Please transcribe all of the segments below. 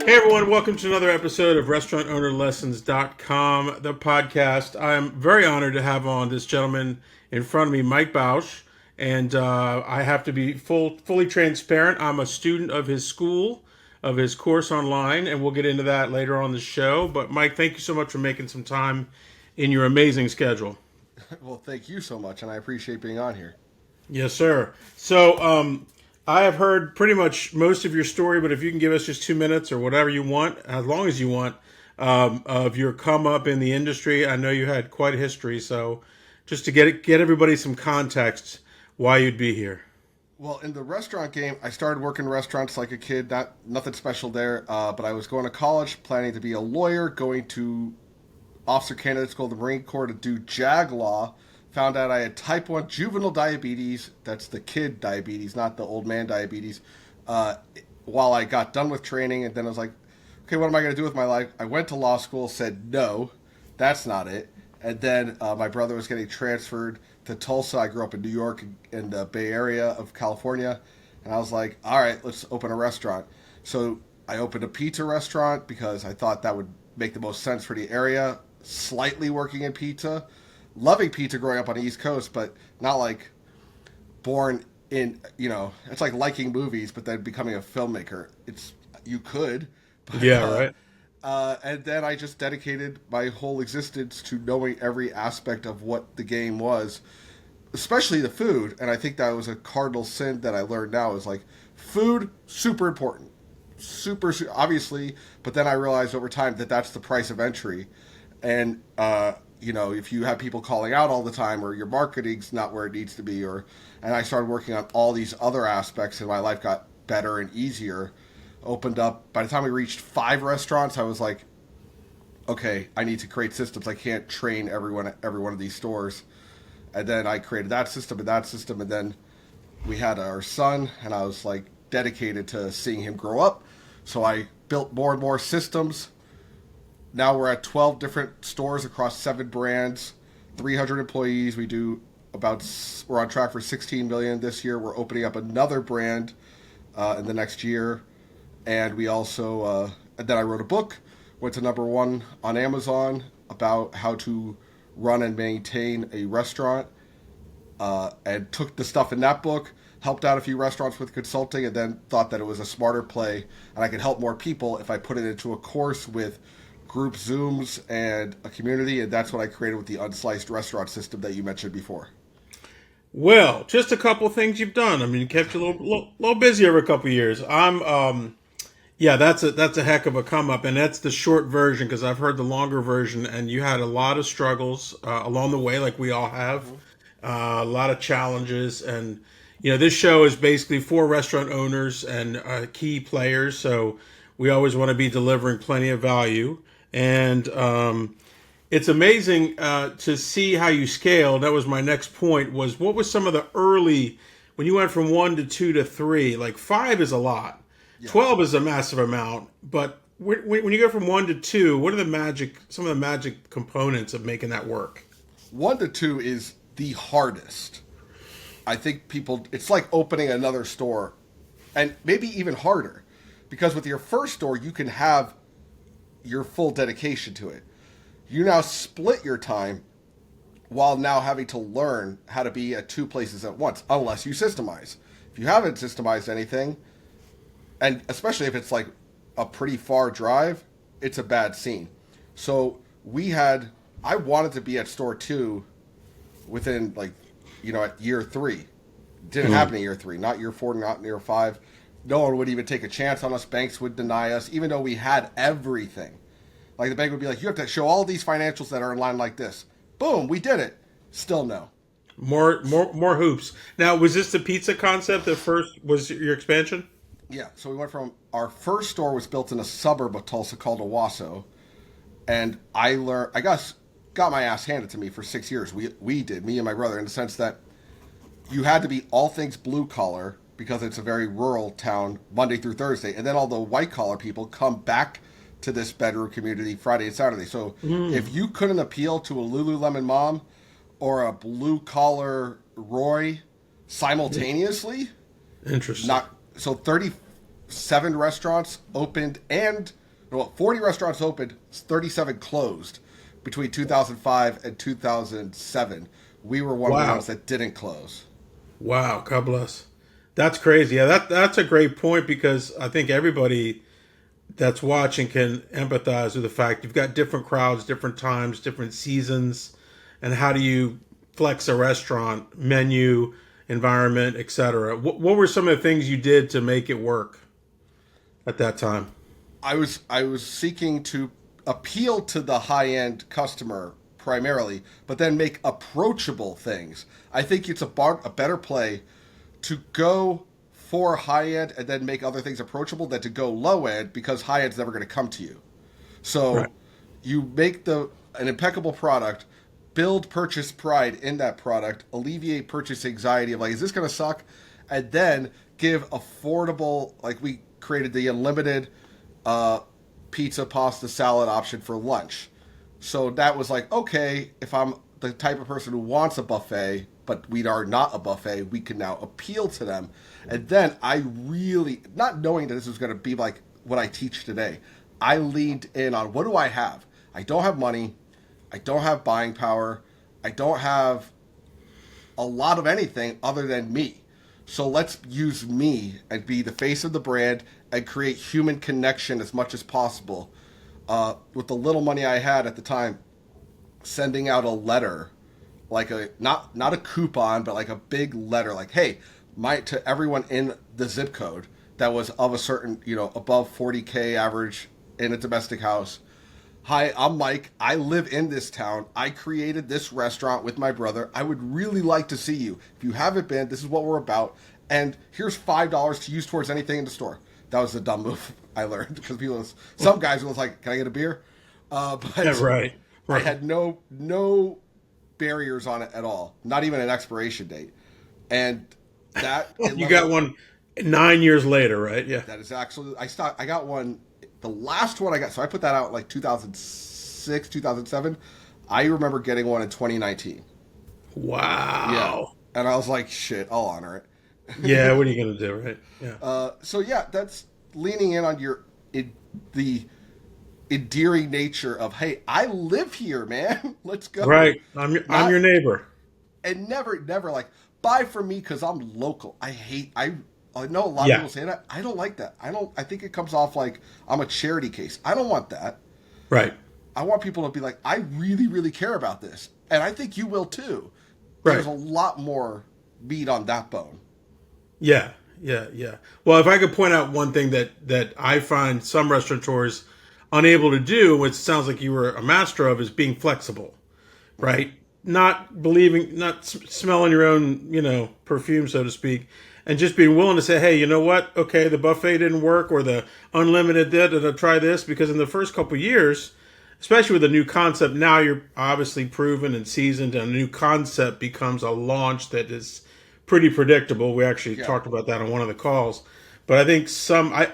Hey everyone, welcome to another episode of restaurantownerlessons.com, the podcast. I'm very honored to have on this gentleman in front of me, Mike Bausch, and I have to be fully transparent. I'm a student of his school, of his course online, and we'll get into that later on the show. But Mike, thank you so much for making some time in your amazing schedule. Well, thank you so much, and I appreciate being on here. Yes, sir. So, I have heard pretty much most of your story, but if you can give us just 2 minutes or whatever you want, as long as you want, of your come up in the industry. I know you had quite a history, so just to get everybody some context why you'd be here. Well, in the restaurant game, I started working in restaurants like a kid. Nothing special there, but I was going to college, planning to be a lawyer, going to Officer Candidate School of the Marine Corps to do JAG law. Found out I had type 1 juvenile diabetes. That's the kid diabetes, not the old man diabetes. While I got done with training, and then I was like, okay, what am I going to do with my life? I went to law school, said, no, that's not it. And then my brother was getting transferred to Tulsa. I grew up in New York, in the Bay Area of California. And I was like, all right, let's open a restaurant. So I opened a pizza restaurant because I thought that would make the most sense for the area. Slightly working in pizza. Loving pizza growing up on the East Coast, but not like born in, it's like liking movies, but then becoming a filmmaker. You could. But, Yeah, right. And then I just dedicated my whole existence to knowing every aspect of what the game was, especially the food. And I think that was a cardinal sin that I learned now is like food, super important. Super, obviously. But then I realized over time that that's the price of entry. And, if you have people calling out all the time or your marketing's not where it needs to be, and I started working on all these other aspects and my life got better and easier, opened up. By the time we reached 5 restaurants, I was like, okay, I need to create systems. I can't train every one of these stores. And then I created that system, and then we had our son, and I was like dedicated to seeing him grow up. So I built more and more systems. Now we're at 12 different stores across 7 brands, 300 employees. We're on track for 16 million this year. We're opening up another brand in the next year. And we also, then I wrote a book, went to #1 on Amazon about how to run and maintain a restaurant, and took the stuff in that book, helped out a few restaurants with consulting, and then thought that it was a smarter play and I could help more people if I put it into a course with group Zooms and a community, and that's what I created with the Unsliced restaurant system that you mentioned before. Well, just a couple of things you've done. I mean, it kept you a little busy over a couple of years. That's a heck of a come up, and that's the short version because I've heard the longer version, and you had a lot of struggles along the way, like we all have, a lot of challenges, and this show is basically for restaurant owners and key players, so we always want to be delivering plenty of value. And it's amazing to see how you scaled. That was my next point. What was some of the early when you went from 1 to 2 to 3? Like 5 is a lot, 12 is a massive amount. But when you go from 1 to 2, what are some of the magic components of making that work? 1 to 2 is the hardest. I think it's like opening another store, and maybe even harder, because with your first store you can have your full dedication to it. You now split your time while now having to learn how to be at 2 places at once, unless you systemize. If you haven't systemized anything, and especially if it's like a pretty far drive, it's a bad scene. So I wanted to be at store 2 within at year 3. Didn't happen in year 3, not year 4, not in year 5. No one would even take a chance on us. Banks would deny us, even though we had everything. Like the bank would be like, you have to show all these financials that are in line like this. Boom, we did it. Still no. More hoops. Now, was this the pizza concept that first was your expansion? Yeah, so we went from our first store was built in a suburb of Tulsa called Owasso, and I got my ass handed to me for 6 years. We did, me and my brother, in the sense that you had to be all things blue collar because it's a very rural town Monday through Thursday, and then all the white collar people come back to this bedroom community Friday and Saturday. So if you couldn't appeal to a Lululemon mom or a blue collar Roy simultaneously, interesting. 37 restaurants opened and well, 40 restaurants opened, 37 closed between 2005 and 2007. We were one of the ones that didn't close. Wow, God bless. That's crazy. Yeah, that's a great point, because I think everybody that's watching can empathize with the fact you've got different crowds, different times, different seasons, and how do you flex a restaurant menu, environment, etc. What were some of the things you did to make it work at that time? I was seeking to appeal to the high end customer primarily, but then make approachable things. I think it's a better play to go for high end and then make other things approachable than to go low end, because high end's never going to come to you. So Right. you make an impeccable product, build purchase pride in that product, alleviate purchase anxiety of like, is this going to suck? And then give affordable, like we created the unlimited pizza, pasta, salad option for lunch. So that was like, okay, if I'm the type of person who wants a buffet, but we are not a buffet, we can now appeal to them. And then I really, not knowing that this was going to be like what I teach today, I leaned in on, what do I have? I don't have money. I don't have buying power. I don't have a lot of anything other than me. So let's use me and be the face of the brand and create human connection as much as possible. With the little money I had at the time, sending out a letter, like not a coupon, but like a big letter, like, hey, to everyone in the zip code that was of a certain, above 40K average in a domestic house. Hi, I'm Mike. I live in this town. I created this restaurant with my brother. I would really like to see you. If you haven't been, this is what we're about. And here's $5 to use towards anything in the store. That was a dumb move I learned, because some guys was like, can I get a beer? But Yeah, right. I had no barriers on it at all. Not even an expiration date. And that... You got one 9 years later, right? Yeah. That is actually... I got one... The last one I got... So I put that out like 2006, 2007. I remember getting one in 2019. Wow. Yeah. And I was like, shit, I'll honor it. Yeah, what are you going to do, right? Yeah. So yeah, that's leaning in on the endearing nature of, hey, I live here, man. Let's go. Right. I'm your neighbor. And never like, buy from me because I'm local. I know a lot of people say that. I don't like that. I think it comes off like I'm a charity case. I don't want that. Right. I want people to be like, I really, really care about this. And I think you will too. Right. There's a lot more meat on that bone. Yeah. Well, if I could point out one thing that I find some restaurateurs unable to do, which sounds like you were a master of, is being flexible, right? Not smelling your own, perfume, so to speak, and just being willing to say, hey, you know what? Okay, the buffet didn't work, or the unlimited did, and I'll try this, because in the first couple of years, especially with a new concept, now you're obviously proven and seasoned, and a new concept becomes a launch that is pretty predictable. We actually talked about that on one of the calls. But I think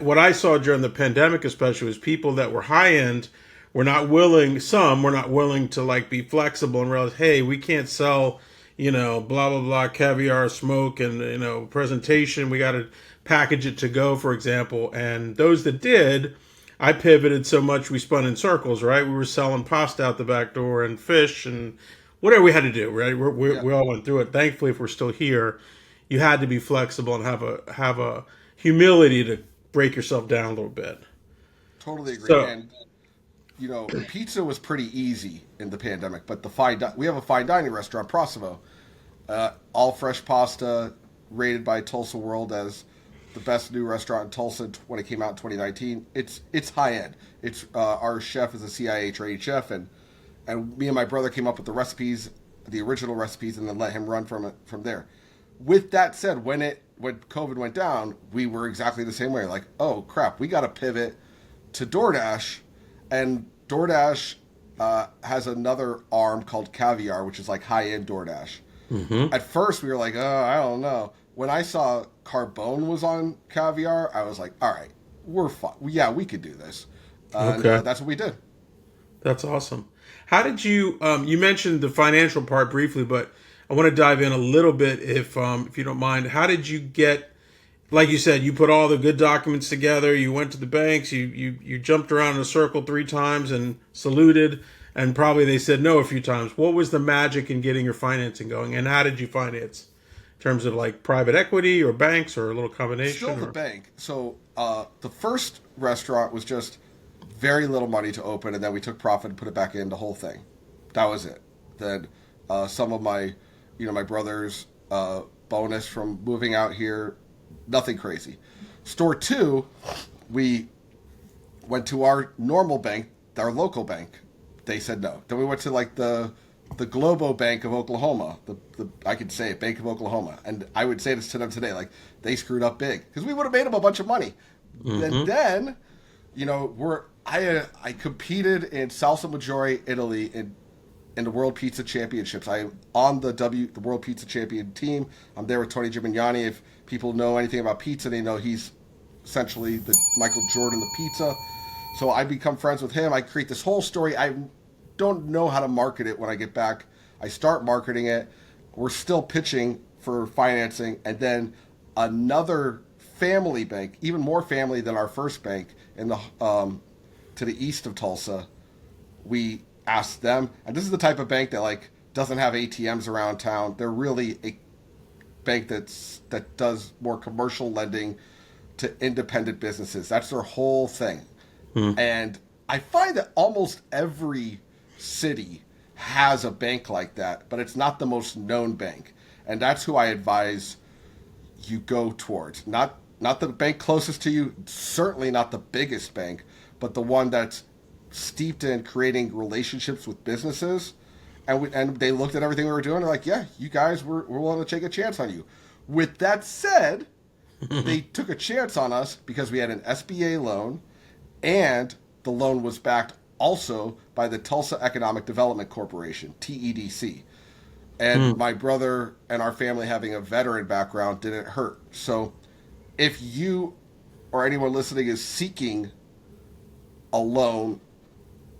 what I saw during the pandemic especially was people that were high end were not willing to like be flexible and realize, hey, we can't sell, blah, blah, blah, caviar, smoke, and, presentation. We got to package it to go, for example. And those that did, I pivoted so much we spun in circles, right? We were selling pasta out the back door and fish and whatever we had to do, right? We all went through it. Thankfully, if we're still here, you had to be flexible and have a humility to break yourself down a little bit. Totally agree. So, and pizza was pretty easy in the pandemic, but we have a fine dining restaurant, Prossimo, all fresh pasta, rated by Tulsa World as the best new restaurant in Tulsa when it came out in 2019. It's high end. It's our chef is a CIA trained chef, and me and my brother came up with the recipes, the original recipes, and then let him run from there. With that said, when COVID went down, we were exactly the same way. Like, oh crap, we got to pivot to DoorDash, and DoorDash has another arm called Caviar, which is like high-end DoorDash. Mm-hmm. At first, we were like, oh, I don't know. When I saw Carbone was on Caviar, I was like, all right, we're fine. Yeah, we could do this. Okay. And that's what we did. That's awesome. How did you? You mentioned the financial part briefly, but I want to dive in a little bit, if you don't mind. How did you get like you said, you put all the good documents together. You went to the banks. You jumped around in a circle 3 times and saluted, and probably they said no a few times. What was the magic in getting your financing going, and how did you finance? In terms of like private equity or banks or a little combination? Still the bank. So the first restaurant was just very little money to open, and then we took profit and put it back in, the whole thing. That was it. Then some of my, my brother's bonus from moving out here, nothing crazy. Store 2, we went to our normal bank, our local bank. They said no. Then we went to like the Globo Bank of Oklahoma, the I could say it, Bank of Oklahoma, and I would say this to them today, like they screwed up big because we would have made them a bunch of money. And then, I competed in Salsa Maggiore, Italy, in the World Pizza Championships. I'm on the World Pizza Champion team. I'm there with Tony Gimignani. If people know anything about pizza, they know he's essentially the Michael Jordan of pizza. So I become friends with him. I create this whole story. I don't know how to market it when I get back. I start marketing it. We're still pitching for financing. And then another family bank, even more family than our first bank, in the to the east of Tulsa, we asked them, and this is the type of bank that like doesn't have ATMs around town. They're really a bank that does more commercial lending to independent businesses. That's their whole thing. And I find that almost every city has a bank like that, but it's not the most known bank. And that's who I advise you go towards. Not the bank closest to you, certainly not the biggest bank, but the one that's steeped in creating relationships with businesses. And they looked at everything we were doing. They're like, yeah, you guys we're willing to take a chance on you. With that said, they took a chance on us because we had an SBA loan, and the loan was backed also by the Tulsa Economic Development Corporation, TEDC. And my brother and our family having a veteran background didn't hurt. So if you or anyone listening is seeking a loan,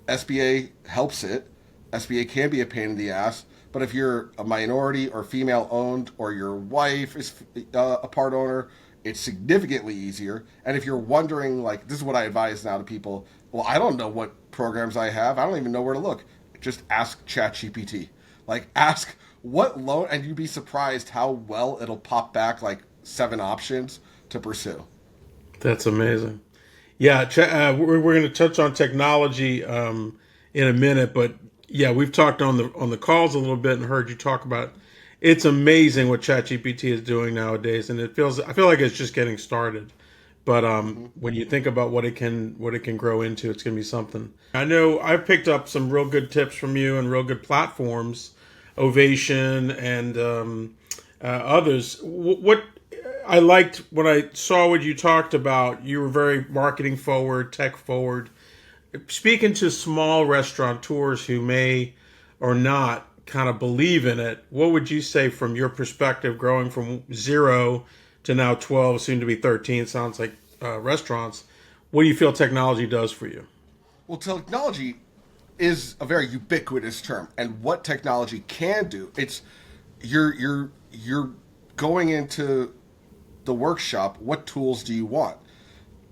SBA helps it. SBA can be a pain in the ass. But if you're a minority or female owned, or your wife is a part owner, it's significantly easier. And if you're wondering, like, this is what I advise now to people, well, I don't know what programs I have. I don't even know where to look. Just ask ChatGPT. Like, ask what loan, and you'd be surprised how well it'll pop back like 7 options to pursue. That's amazing. Yeah, we're going to touch on technology in a minute, but yeah, we've talked on the calls a little bit and heard you talk about. It's amazing what ChatGPT is doing nowadays, and I feel like it's just getting started. But when you think about what it can grow into, it's going to be something. I know I've picked up some real good tips from you and real good platforms, Ovation and others. What I liked when I saw what you talked about, you were very marketing forward, tech forward. Speaking to small restaurateurs who may or not kind of believe in it, what would you say from your perspective, growing from 0 to now 12, soon to be 13, sounds like restaurants? What do you feel technology does for you? Well, technology is a very ubiquitous term, and what technology can do, it's you're going into the workshop. What tools do you want?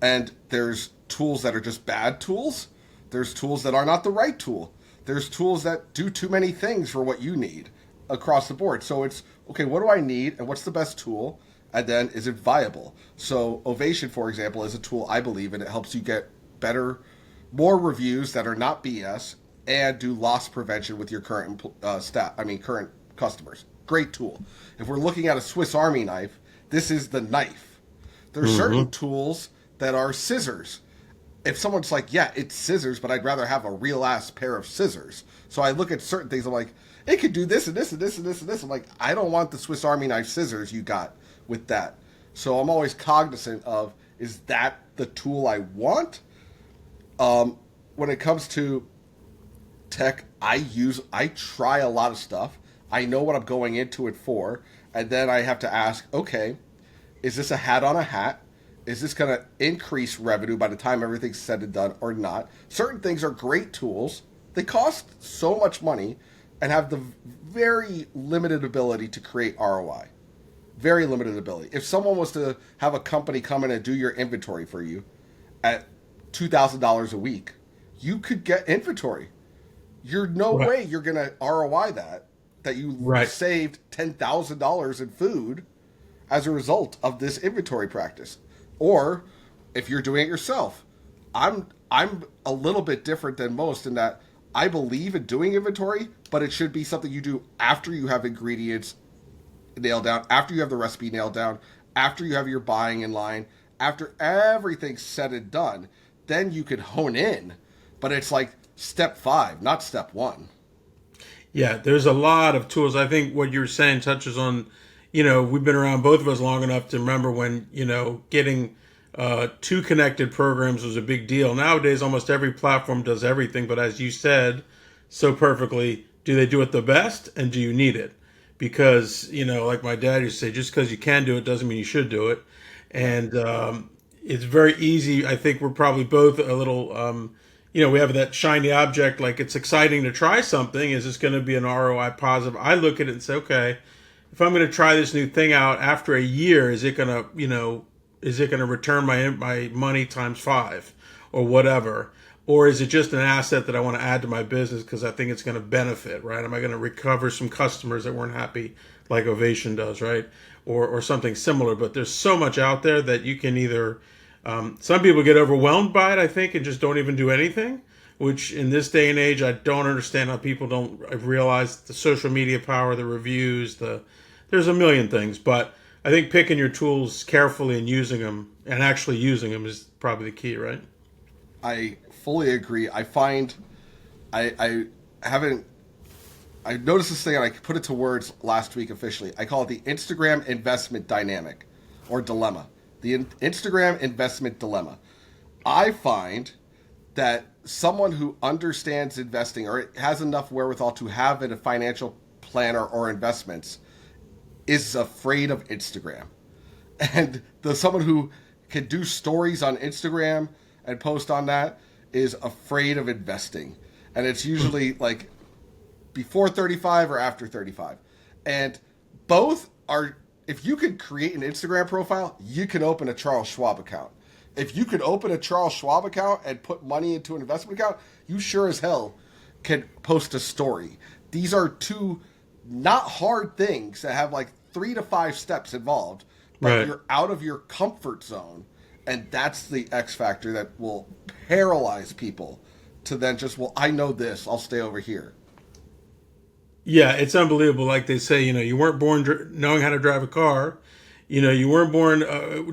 And there's tools that are just bad tools. There's tools that are not the right tool. There's tools that do too many things for what you need across the board. So it's, okay, what do I need and what's the best tool? And then is it viable? So Ovation, for example, is a tool I believe in. It helps you get more reviews that are not BS, and do loss prevention with your current current customers. Great tool. If we're looking at a Swiss Army knife, this is the knife. There are certain tools that are scissors. If someone's like, yeah, it's scissors, but I'd rather have a real ass pair of scissors. So I look at certain things, I'm like, it could do this and this and this and this and this. I'm like, I don't want the Swiss Army knife scissors you got with that. So I'm always cognizant of, is that the tool I want? When it comes to tech, I try a lot of stuff. I know what I'm going into it for. And then I have to ask, okay, is this a hat on a hat? Is this going to increase revenue by the time everything's said and done or not? Certain things are great tools. They cost so much money and have the very limited ability to create ROI. very limited ability. If someone was to have a company come in and do your inventory for you at $2,000 a week, you could get inventory. You're no Right. way you're going to ROI that you Right. saved $10,000 in food as a result of this inventory practice. Or if you're doing it yourself, I'm a little bit different than most in that I believe in doing inventory, but it should be something you do after you have ingredients nailed down, after you have the recipe nailed down, after you have your buying in line, after everything's said and done, then you can hone in. But it's like step 5, not step 1. Yeah, there's a lot of tools. I think what you're saying touches on, we've been around both of us long enough to remember when, getting two connected programs was a big deal. Nowadays, almost every platform does everything. But as you said so perfectly, do they do it the best and do you need it? Because, like my dad used to say, just because you can do it doesn't mean you should do it. And it's very easy. I think we're probably both a little, we have that shiny object, like it's exciting to try something. Is this going to be an ROI positive? I look at it and say, okay, if I'm going to try this new thing out after a year, is it going to return my money times 5 or whatever? Or is it just an asset that I want to add to my business because I think it's going to benefit, right? Am I going to recover some customers that weren't happy like Ovation does, right? Or something similar. But there's so much out there that you can either, some people get overwhelmed by it, I think, and just don't even do anything, which in this day and age, I don't understand how people don't realize the social media power, the reviews, there's a million things. But I think picking your tools carefully and using them and actually using them is probably the key, right? I fully agree. I find I noticed this thing and I put it to words last week officially. I call it the Instagram investment dynamic or dilemma. The Instagram investment dilemma. I find that someone who understands investing or has enough wherewithal to have a financial planner or investments is afraid of Instagram. And someone who can do stories on Instagram and post on that is afraid of investing. And it's usually like before 35 or after 35. And both are, if you could create an Instagram profile, you can open a Charles Schwab account. If you could open a Charles Schwab account and put money into an investment account, you sure as hell can post a story. These are two not hard things that have like 3 to 5 steps involved, but Right. You're out of your comfort zone. And that's the X factor that will paralyze people to then just, well, I know this, I'll stay over here. Yeah, it's unbelievable. Like they say, you weren't born knowing how to drive a car. You weren't born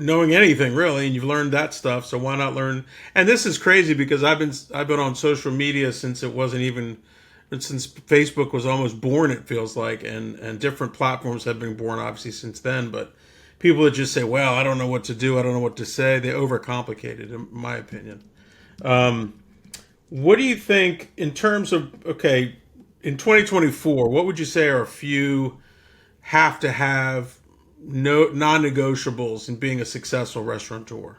knowing anything really, and you've learned that stuff. So why not learn? And this is crazy because I've been on social media since since Facebook was almost born. It feels like, and different platforms have been born obviously since then. But people that just say, "Well, I don't know what to do. I don't know what to say," they overcomplicate it, in my opinion. What do you think in terms of in 2024? What would you say are a few have to have non-negotiables in being a successful restaurateur?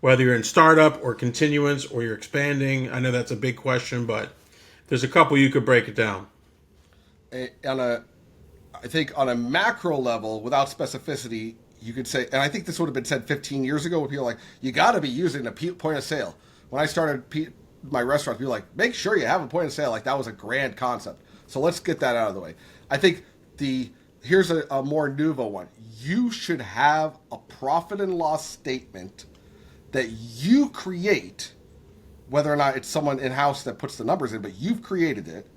Whether you're in startup or continuance or you're expanding, I know that's a big question, but there's a couple you could break it down. I think on a macro level, without specificity, you could say, and I think this would have been said 15 years ago, when people were like, you got to be using a point of sale. When I started my restaurant, people were like, make sure you have a point of sale. Like that was a grand concept. So let's get that out of the way. I think here's a more nouveau one. You should have a profit and loss statement that you create, whether or not it's someone in-house that puts the numbers in, but you've created it,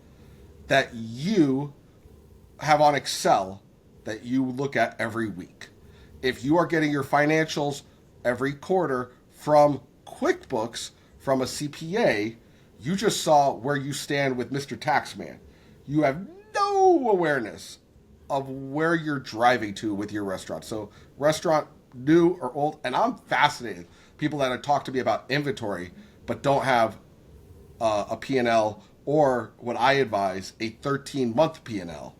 that you have on Excel that you look at every week. If you are getting your financials every quarter from QuickBooks, from a CPA, you just saw where you stand with Mr. Taxman. You have no awareness of where you're driving to with your restaurant. So restaurant, new or old, and I'm fascinated. People that have talked to me about inventory, but don't have a P&L, or what I advise, a 13-month P&L.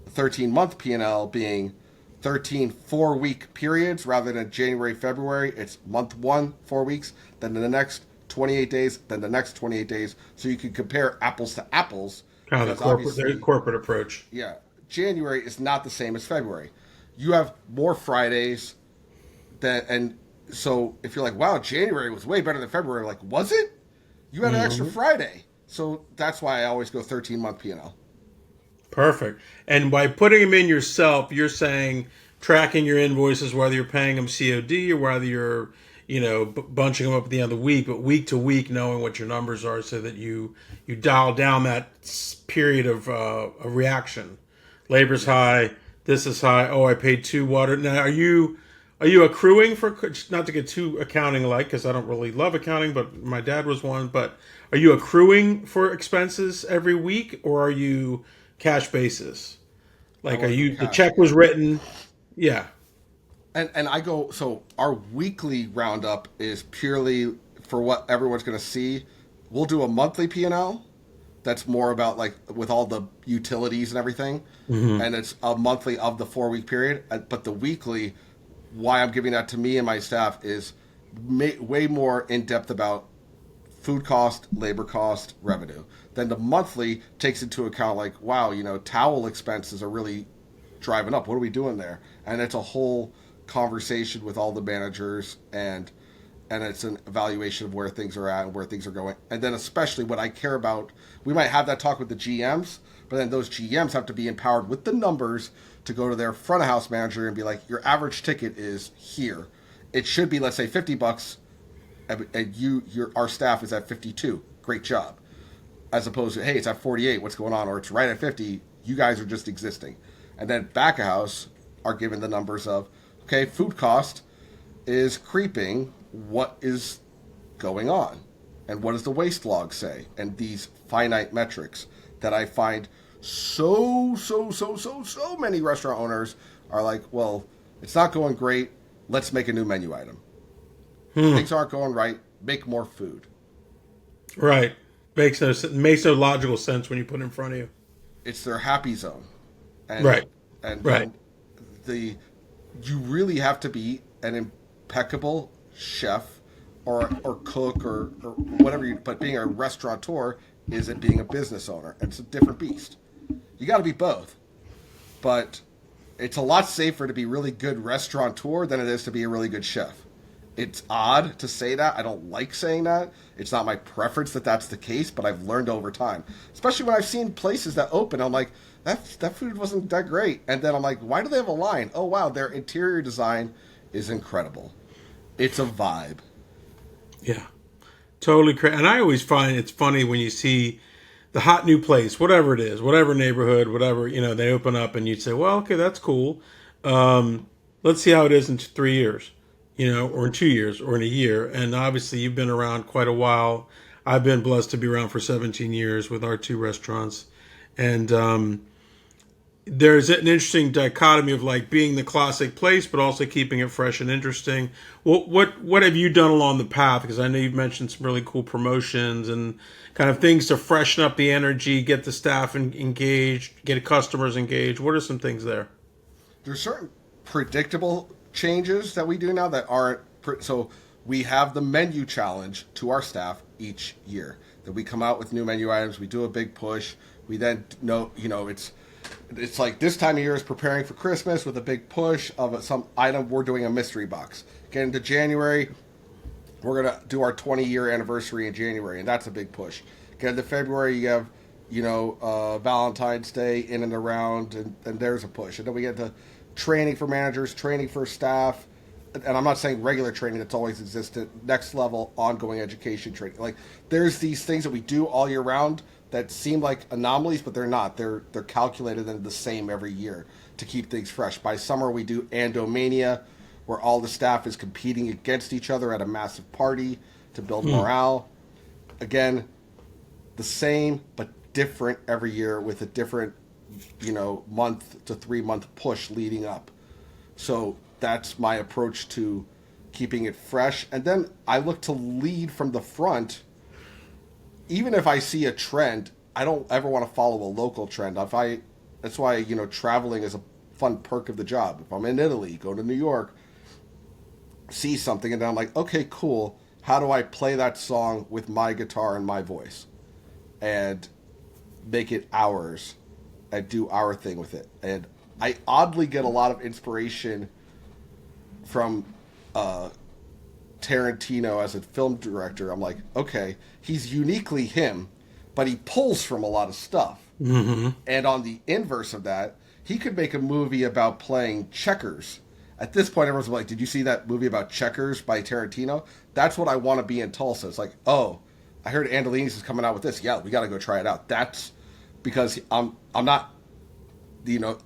A 13-month P&L being 13 4-week periods rather than January, February. It's month 1, 4 weeks, then the next 28 days, then the next 28 days, so you can compare apples to apples. Kind of the corporate approach. Yeah, January is not the same as February. you have more Fridays and so if you're like, wow, January was way better than February, like, was it? You had an extra Friday. So that's why I always go 13-month P&L. Perfect. And by putting them in yourself, you're saying tracking your invoices, whether you're paying them COD or whether you're, bunching them up at the end of the week, but week to week, knowing what your numbers are, so that you dial down that period of a reaction. Labor's high. This is high. Oh, I paid 2 water. Now, are you accruing for? Not to get too accounting like, because I don't really love accounting, but my dad was one. But are you accruing for expenses every week, or are you cash basis? Like, are you the check was written? Yeah. And I go, so our weekly roundup is purely for what everyone's going to see. We'll do a monthly P&L that's more about, like, with all the utilities and everything. And it's a monthly of the 4-week period. But the weekly, why I'm giving that to me and my staff is way more in-depth about food cost, labor cost, revenue. Then the monthly takes into account, like, wow, towel expenses are really driving up. What are we doing there? And it's a whole conversation with all the managers, and it's an evaluation of where things are at and where things are going. And then especially what I care about, we might have that talk with the GMs, but then those GMs have to be empowered with the numbers to go to their front of house manager and be like, your average ticket is here. It should be, let's say, $50, and our staff is at 52. Great job. As opposed to, hey, it's at 48. What's going on? Or it's right at 50. You guys are just existing. And then back of house are given the numbers of, okay, food cost is creeping. What is going on? And what does the waste log say? And these finite metrics that I find so many restaurant owners are like, well, it's not going great. Let's make a new menu item. Things aren't going right. Make more food. Right. Makes no logical sense when you put it in front of you. It's their happy zone. And, right. And right. You really have to be an impeccable chef or cook or whatever. But being a restaurateur isn't being a business owner. It's a different beast. You got to be both. But it's a lot safer to be really good restaurateur than it is to be a really good chef. It's odd to say that. I don't like saying that. It's not my preference that that's the case, but I've learned over time. Especially when I've seen places that open, I'm like, that food wasn't that great. And then I'm like, why do they have a line? Oh, wow, their interior design is incredible. It's a vibe. Yeah, totally crazy. And I always find it's funny when you see the hot new place, whatever it is, whatever neighborhood, whatever, they open up and you say, well, okay, that's cool. Let's see how it is in 3 years. Or in 2 years or in a year. And obviously you've been around quite a while. I've been blessed to be around for 17 years with our 2 restaurants. And there's an interesting dichotomy of, like, being the classic place, but also keeping it fresh and interesting. What have you done along the path? Because I know you've mentioned some really cool promotions and kind of things to freshen up the energy, get the staff engaged, get customers engaged. What are some things there? There's certain predictable changes that we do now that aren't so we have the menu challenge to our staff each year that we come out with new menu items. We do a big push. We then know it's like this time of year is preparing for Christmas with a big push of some item. We're doing a mystery box. Get into January, we're gonna do our 20-year anniversary in January, and that's a big push. Get into February, you have Valentine's Day in and around, and there's a push. And then we get to training for managers, training for staff, and I'm not saying regular training that's always existed, next level ongoing education training. Like, there's these things that we do all year round that seem like anomalies, but they're not. They're calculated and the same every year to keep things fresh. By summer, we do Andomania, where all the staff is competing against each other at a massive party to build morale. Again, the same but different every year with a different month to 3 month push leading up. So that's my approach to keeping it fresh. And then I look to lead from the front. Even if I see a trend, I don't ever want to follow a local trend. That's why, traveling is a fun perk of the job. If I'm in Italy, go to New York, see something, and then I'm like, okay, cool. How do I play that song with my guitar and my voice and make it ours? And do our thing with it. And I oddly get a lot of inspiration from Tarantino as a film director. I'm like, okay, he's uniquely him, but he pulls from a lot of stuff. Mm-hmm. And on the inverse of that, he could make a movie about playing checkers. At this point, everyone's like, did you see that movie about checkers by Tarantino? That's what I want to be in Tulsa. It's like, oh, I heard Andolini's is coming out with this. Yeah, we got to go try it out. That's because I'm not, the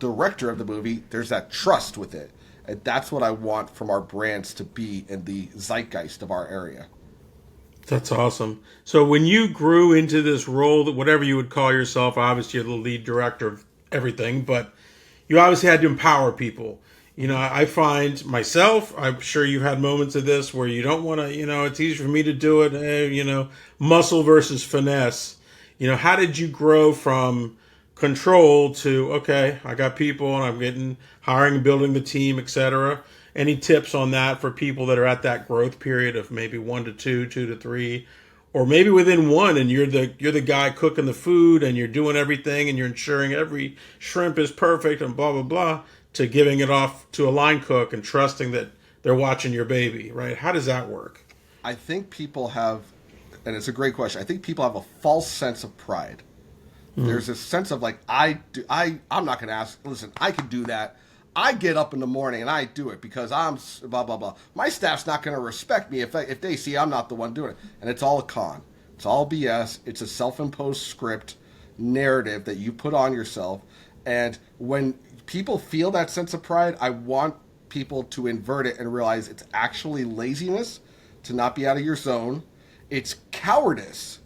director of the movie. There's that trust with it. And that's what I want from our brands to be in the zeitgeist of our area. That's awesome. So when you grew into this role, that whatever you would call yourself, obviously you're the lead director of everything, but you obviously had to empower people. I find myself, I'm sure you've had moments of this where you don't want to, it's easy for me to do it, muscle versus finesse. How did you grow from control to, okay, I got people and I'm hiring and building the team, etc. Any tips on that for people that are at that growth period of maybe 1 to 2, 2 to 3, or maybe within 1 and you're the guy cooking the food and you're doing everything and you're ensuring every shrimp is perfect and blah, blah, blah, to giving it off to a line cook and trusting that they're watching your baby, right? How does that work? I think people have, and it's a great question, I think people have a false sense of pride. There's a sense of like, I'm not going to ask, listen, I can do that. I get up in the morning and I do it because I'm blah, blah, blah. My staff's not going to respect me if they see I'm not the one doing it. And it's all a con. It's all BS. It's a self-imposed script narrative that you put on yourself. And when people feel that sense of pride, I want people to invert it and realize it's actually laziness to not be out of your zone. It's cowardice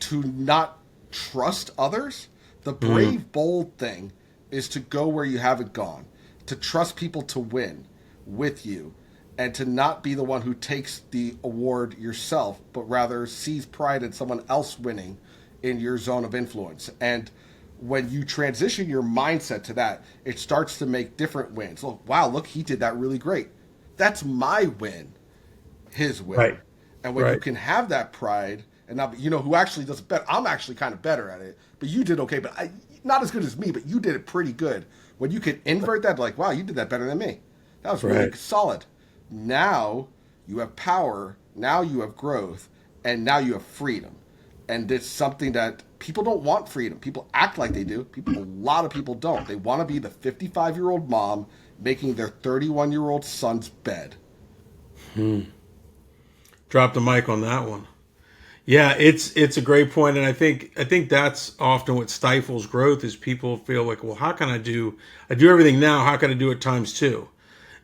to not trust others. The brave, bold thing is to go where you haven't gone, to trust people to win with you, and to not be the one who takes the award yourself, but rather sees pride in someone else winning in your zone of influence. And when you transition your mindset to that, it starts to make different wins. Oh, wow, look, he did that really great. That's my win, his win. Right. And when you can have that pride, and not, who actually does it better. I'm actually kind of better at it, but you did okay. But not as good as me, but you did it pretty good. When you can invert that, like, wow, you did that better than me. That was really solid. Now you have power. Now you have growth. And now you have freedom. And it's something that people don't want freedom. People act like they do. A lot of people don't. They want to be the 55-year-old mom making their 31-year-old son's bed. Drop the mic on that one. Yeah, it's a great point, and I think that's often what stifles growth is people feel like, well, how can I do everything now? How can I do it times 2?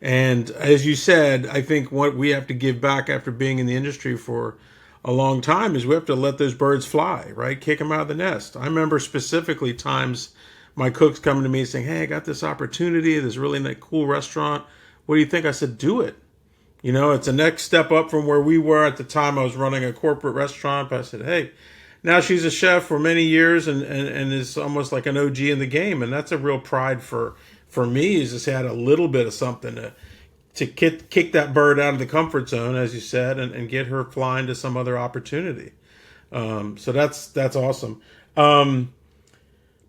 And as you said, I think what we have to give back after being in the industry for a long time is we have to let those birds fly, right? Kick them out of the nest. I remember specifically times my cooks coming to me saying, hey, I got this opportunity, this really cool restaurant. What do you think? I said, do it. It's a next step up from where we were at the time. I was running a corporate restaurant. But I said, hey, now she's a chef for many years and is almost like an OG in the game. And that's a real pride for me, is to say I had a little bit of something to kick that bird out of the comfort zone, as you said, and get her flying to some other opportunity. So that's awesome.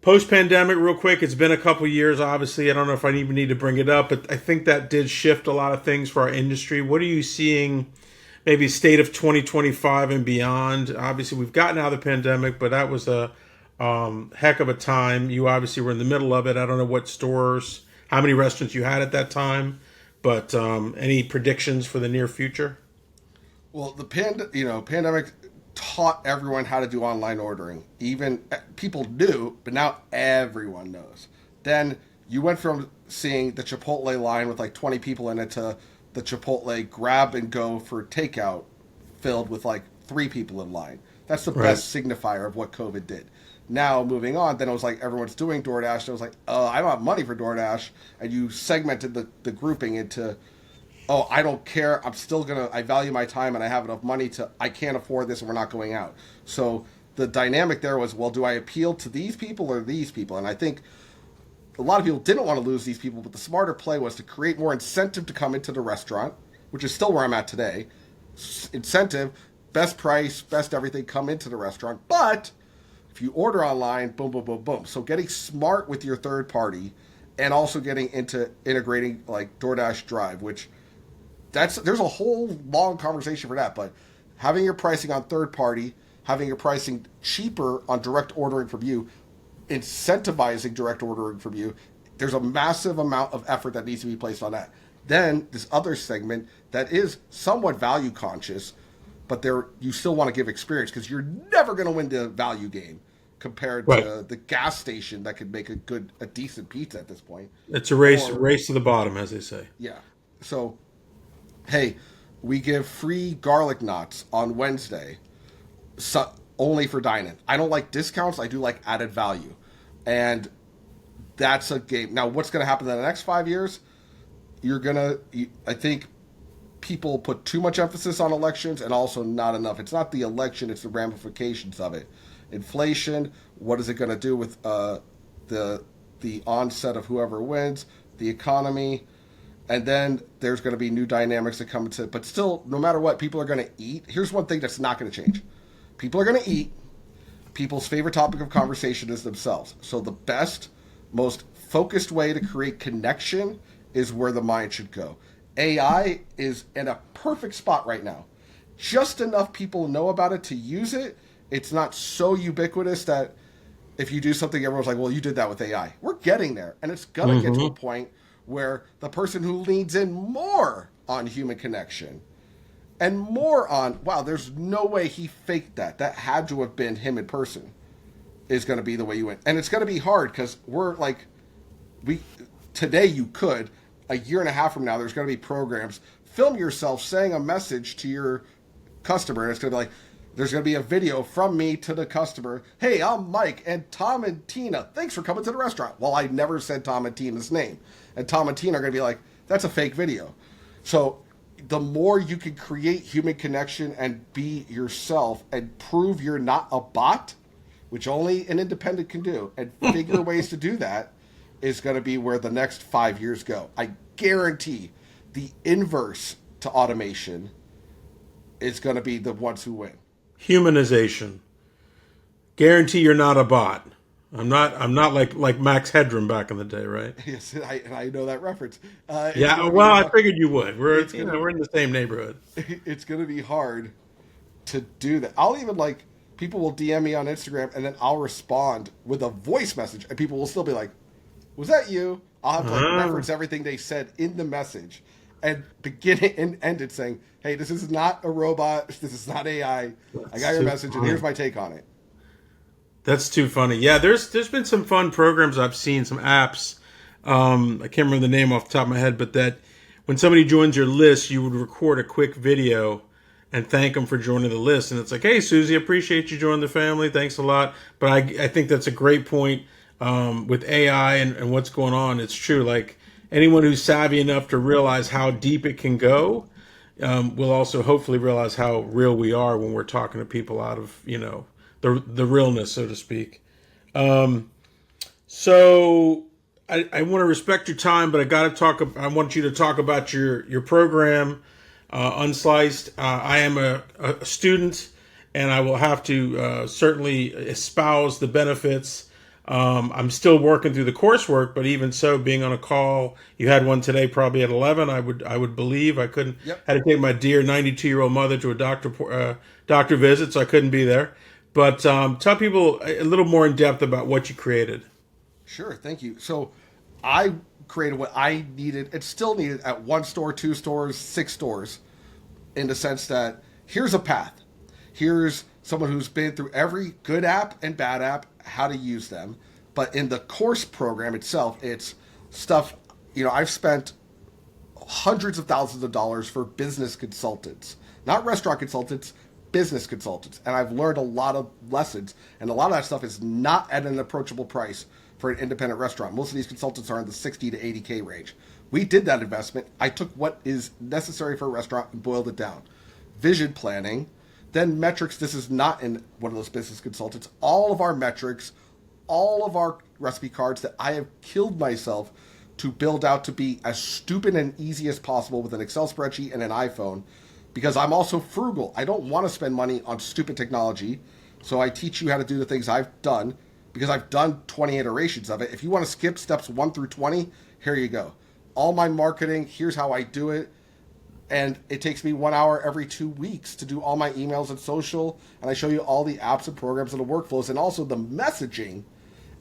Post-pandemic, real quick, it's been a couple years, obviously. I don't know if I even need to bring it up, but I think that did shift a lot of things for our industry. What are you seeing, maybe state of 2025 and beyond? Obviously, we've gotten out of the pandemic, but that was a heck of a time. You obviously were in the middle of it. I don't know what stores, how many restaurants you had at that time, but any predictions for the near future? Well, the pandemic taught everyone how to do online ordering. Even people knew, but now everyone knows. Then you went from seeing the Chipotle line with like 20 people in it to the Chipotle grab and go for takeout filled with like 3 people in line. That's the best signifier of what COVID did. Now, moving on, then it was like everyone's doing DoorDash. And it was like, I don't have money for DoorDash. And you segmented the grouping into, I don't care. I value my time and I have enough money I can't afford this and we're not going out. So the dynamic there was, well, do I appeal to these people or these people? And I think a lot of people didn't want to lose these people, but the smarter play was to create more incentive to come into the restaurant, which is still where I'm at today. Incentive, best price, best everything, come into the restaurant. But if you order online, boom, boom, boom, boom. So getting smart with your third party and also getting into integrating like DoorDash Drive, which there's a whole long conversation for that. But having your pricing on third party, having your pricing cheaper on direct ordering from you, incentivizing direct ordering from you, there's a massive amount of effort that needs to be placed on that. Then this other segment that is somewhat value conscious, but you still want to give experience because you're never going to win the value game compared to the gas station that could make a decent pizza at this point. It's a race to the bottom, as they say. Yeah. So, hey, we give free garlic knots on Wednesday, only for dine-in. I don't like discounts. I do like added value. And that's a game. Now, what's going to happen in the next 5 years? I think people put too much emphasis on elections and also not enough. It's not the election, it's the ramifications of it. Inflation, what is it going to do with the onset of whoever wins, the economy, and then there's going to be new dynamics that come into it. But still, no matter what, people are going to eat. Here's one thing that's not going to change. People are going to eat. People's favorite topic of conversation is themselves. So the best, most focused way to create connection is where the mind should go. AI is in a perfect spot right now. Just enough people know about it to use it. It's not so ubiquitous that if you do something, everyone's like, well, you did that with AI. We're getting there. And it's going to get to a point where the person who leans in more on human connection and more on, wow, there's no way he faked that. That had to have been him in person, is going to be the way you win. And it's going to be hard because today you could. A year and a half from now, there's going to be programs. Film yourself saying a message to your customer, and it's going to be like, there's going to be a video from me to the customer. Hey, I'm Mike, and Tom and Tina, thanks for coming to the restaurant. Well, I never said Tom and Tina's name. And Tom and Tina are going to be like, that's a fake video. So the more you can create human connection and be yourself and prove you're not a bot, which only an independent can do, and figure ways to do that, is going to be where the next 5 years go. I guarantee the inverse to automation is going to be the ones who win. Humanization. Guarantee you're not a bot. I'm not like Max Headroom back in the day, right? Yes, I know that reference. Yeah, well, I figured you would. We're in the same neighborhood. It's going to be hard to do that. I'll even people will DM me on Instagram, and then I'll respond with a voice message, and people will still be like, was that you? I'll have to reference everything they said in the message and begin it and end it saying, hey, this is not a robot. This is not AI. I got your message, and here's my take on it. That's too funny. Yeah, there's been some fun programs I've seen, some apps. I can't remember the name off the top of my head, but that when somebody joins your list, you would record a quick video and thank them for joining the list. And it's like, hey, Susie, appreciate you joining the family. Thanks a lot. But I think that's a great point. With AI and what's going on, it's true. Like anyone who's savvy enough to realize how deep it can go, will also hopefully realize how real we are when we're talking to people out of, the realness, so to speak. So I want to respect your time, but I want you to talk about your program, Unsliced. I am a student, and I will have to certainly espouse the benefits. I'm still working through the coursework, but even so, being on a call, you had one today, probably at 11. I would believe I couldn't. Yep. Had to take my dear 92-year-old mother to a doctor visit, so I couldn't be there. But tell people a little more in depth about what you created. Sure, thank you. So I created what I needed. It's still needed at 1 store, 2 stores, 6 stores, in the sense that here's a path. Here's someone who's been through every good app and bad app, how to use them. But in the course program itself, it's stuff, I've spent hundreds of thousands of dollars for business consultants, not restaurant consultants, business consultants. And I've learned a lot of lessons. And a lot of that stuff is not at an approachable price for an independent restaurant. Most of these consultants are in the 60 to 80K range. We did that investment. I took what is necessary for a restaurant and boiled it down. Vision planning, then metrics. This is not in one of those business consultants. All of our metrics, all of our recipe cards that I have killed myself to build out to be as stupid and easy as possible with an Excel spreadsheet and an iPhone, because I'm also frugal. I don't want to spend money on stupid technology. So I teach you how to do the things I've done because I've done 20 iterations of it. If you want to skip steps 1 through 20, here you go. All my marketing, here's how I do it. And it takes me 1 hour every 2 weeks to do all my emails and social. And I show you all the apps and programs and the workflows and also the messaging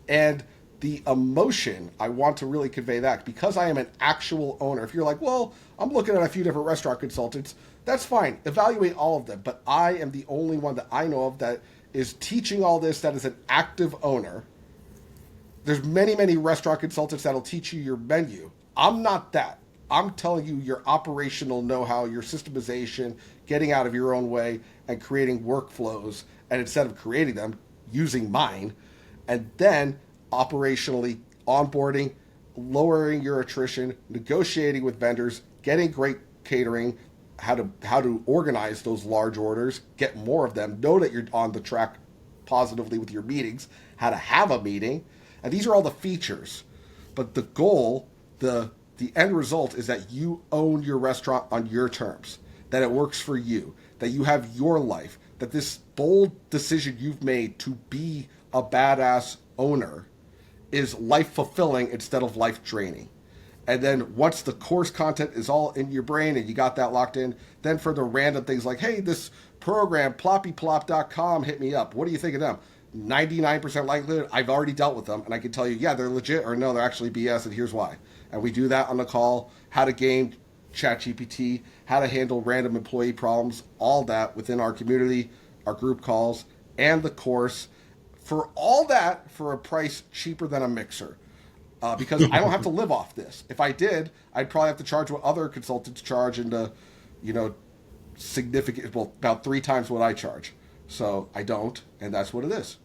and the emotion. I want to really convey that because I am an actual owner. If you're like, well, I'm looking at a few different restaurant consultants, that's fine. Evaluate all of them. But I am the only one that I know of that is teaching all this, that is an active owner. There's many, many restaurant consultants that'll teach you your menu. I'm not that. I'm telling you your operational know-how, your systemization, getting out of your own way and creating workflows. And instead of creating them, using mine. And then operationally onboarding, lowering your attrition, negotiating with vendors, getting great catering, how to organize those large orders, get more of them, know that you're on the track positively with your meetings, how to have a meeting. And these are all the features. But the goal, the end result is that you own your restaurant on your terms, that it works for you, that you have your life, that this bold decision you've made to be a badass owner is life fulfilling instead of life draining. And then once the course content is all in your brain and you got that locked in, then for the random things like, hey, this program, ploppyplop.com, hit me up. What do you think of them? 99% likelihood, I've already dealt with them, and I can tell you, yeah, they're legit, or no, they're actually BS, and here's why. And we do that on the call, how to game ChatGPT, how to handle random employee problems, all that within our community, our group calls, and the course. For all that, for a price cheaper than a mixer. Because I don't have to live off this. If I did, I'd probably have to charge what other consultants charge into, significant, well, about 3 times what I charge. So I don't, and that's what it is.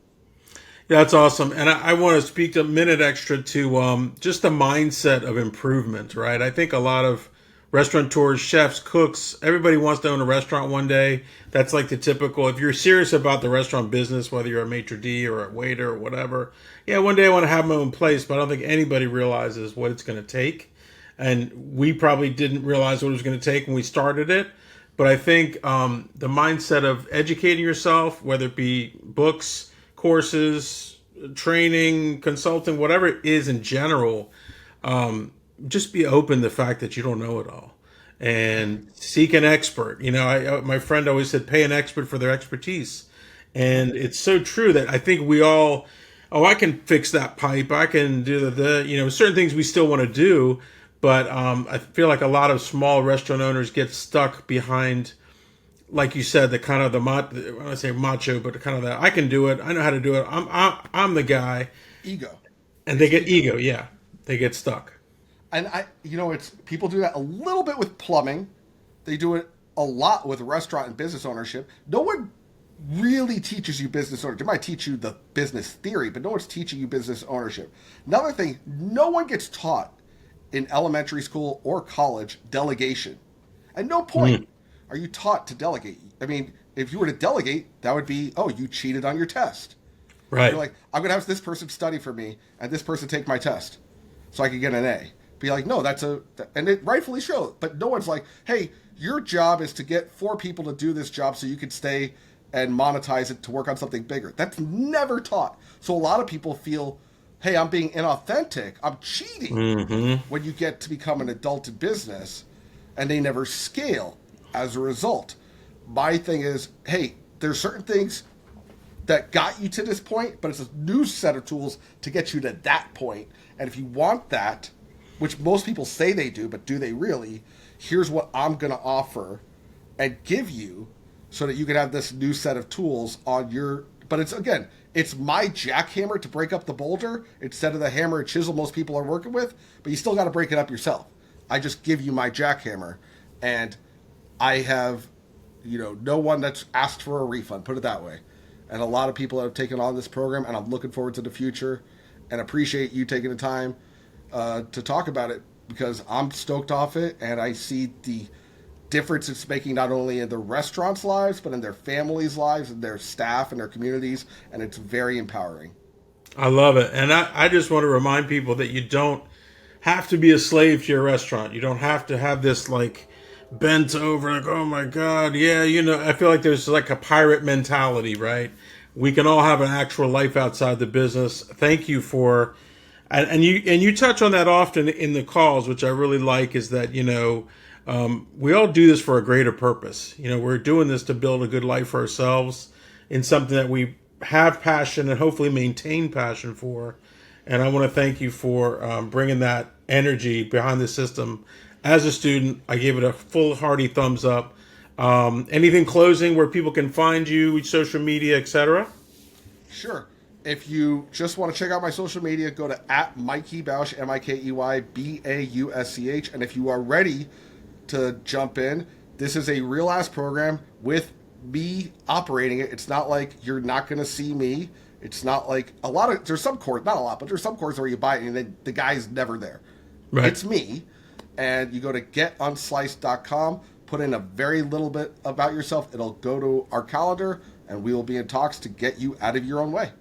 Yeah, that's awesome. And I want to speak a minute extra to just the mindset of improvement, right? I think a lot of restaurateurs, chefs, cooks, everybody wants to own a restaurant one day. That's like the typical, if you're serious about the restaurant business, whether you're a maitre d' or a waiter or whatever, yeah, one day I want to have my own place, but I don't think anybody realizes what it's going to take. And we probably didn't realize what it was going to take when we started it. But I think the mindset of educating yourself, whether it be books, courses, training, consulting, whatever it is in general, just be open to the fact that you don't know it all and seek an expert. My friend always said, pay an expert for their expertise. And it's so true that I think we all, I can fix that pipe. I can do certain things we still want to do. But I feel like a lot of small restaurant owners get stuck behind, like you said, the kind of I want to say macho, but kind of that I can do it. I know how to do it. I'm the guy. Ego. And they get ego. Yeah, they get stuck. And it's people do that a little bit with plumbing. They do it a lot with restaurant and business ownership. No one really teaches you business ownership. They might teach you the business theory, but no one's teaching you business ownership. Another thing, no one gets taught in elementary school or college delegation. At no point are you taught to delegate. I mean, if you were to delegate, that would be, you cheated on your test. Right. You're like, I'm going to have this person study for me and this person take my test so I can get an A. Be like, no, and it rightfully so. But no one's like, hey, your job is to get 4 people to do this job so you can stay and monetize it to work on something bigger. That's never taught. So a lot of people feel, hey, I'm being inauthentic. I'm cheating when you get to become an adult in business, and they never scale as a result. My thing is, hey, there's certain things that got you to this point, but it's a new set of tools to get you to that point. And if you want that, which most people say they do, but do they really? Here's what I'm going to offer and give you so that you can have this new set of tools on your, but it's my jackhammer to break up the boulder instead of the hammer and chisel most people are working with, but you still got to break it up yourself. I just give you my jackhammer, and I have, no one that's asked for a refund, put it that way. And a lot of people have taken on this program, and I'm looking forward to the future and appreciate you taking the time to talk about it, because I'm stoked off it, and I see the difference it's making not only in the restaurants' lives, but in their families' lives and their staff and their communities, and it's very empowering. I love it. And I just want to remind people that you don't have to be a slave to your restaurant. You don't have to have this like bent over, like, oh my God, yeah, I feel like there's like a pirate mentality, right? we can all have an actual life outside the business. Thank you for, and you touch on that often in the calls, which I really like, is that, we all do this for a greater purpose. We're doing this to build a good life for ourselves in something that we have passion and hopefully maintain passion for. And I want to thank you for bringing that energy behind the system. As a student, I gave it a full hearty thumbs up. Anything closing where people can find you, social media, etc.? Sure. If you just want to check out my social media, go to @Mikey Bausch, MikeyBausch. And if you are ready to jump in, this is a real ass program with me operating it. It's not like you're not going to see me. It's not like there's some course, not a lot, but there's some courses where you buy it and then the guy's never there. Right. It's me. And you go to getunsliced.com, put in a very little bit about yourself. It'll go to our calendar and we will be in talks to get you out of your own way.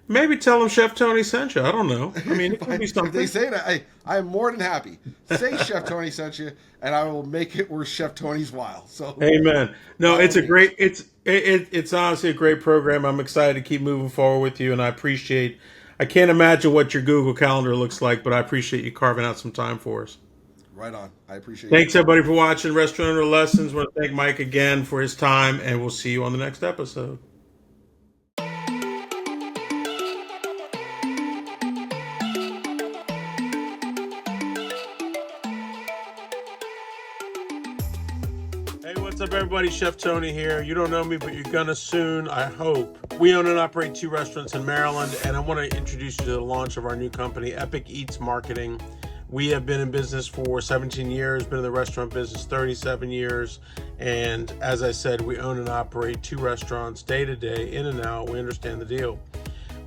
Maybe tell them Chef Tony sent you. I don't know. I mean, it could be something. If they say that, I am more than happy. Say Chef Tony sent you, and I will make it worth Chef Tony's while. So, amen. No, it's a great. It's honestly a great program. I'm excited to keep moving forward with you, and I can't imagine what your Google Calendar looks like, but I appreciate you carving out some time for us. Right on. I appreciate it. Thanks, everybody, for watching Restaurateur Lessons. I want to thank Mike again for his time, and we'll see you on the next episode. What's up, everybody? Chef Tony here. You don't know me, but you're gonna soon, I hope. We own and operate 2 restaurants in Maryland, and I want to introduce you to the launch of our new company, Epic Eats Marketing. We have been in business for 17 years, been in the restaurant business 37 years, and as I said, we own and operate 2 restaurants day to day, in and out. We understand the deal.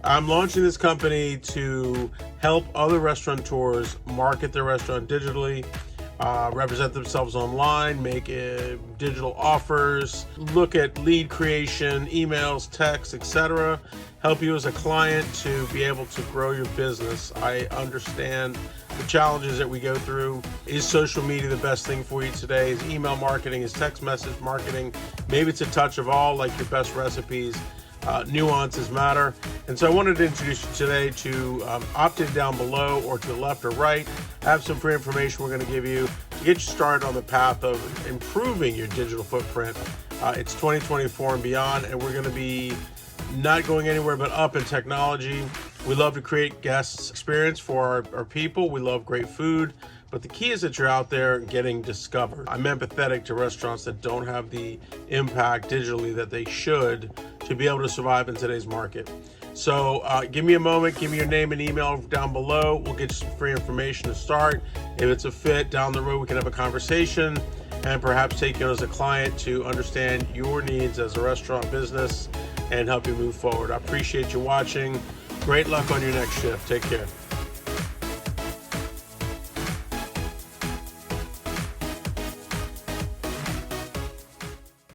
I'm launching this company to help other restaurateurs market their restaurant digitally, represent themselves online, make digital offers, look at lead creation, emails, texts, etc. Help you as a client to be able to grow your business. I understand the challenges that we go through. Is social media the best thing for you today? Is email marketing? Is text message marketing? Maybe it's a touch of all, like your best recipes. Nuances matter. And so I wanted to introduce you today to opt in down below or to the left or right. I have some free information we're going to give you to get you started on the path of improving your digital footprint. It's 2024 and beyond, and we're going to be not going anywhere but up in technology. We love to create guest experience for our people. We love great food. But the key is that you're out there getting discovered. I'm empathetic to restaurants that don't have the impact digitally that they should to be able to survive in today's market. So give me a moment, give me your name and email down below. We'll get you some free information to start. If it's a fit down the road, we can have a conversation and perhaps take you as a client to understand your needs as a restaurant business and help you move forward. I appreciate you watching. Great luck on your next shift. Take care.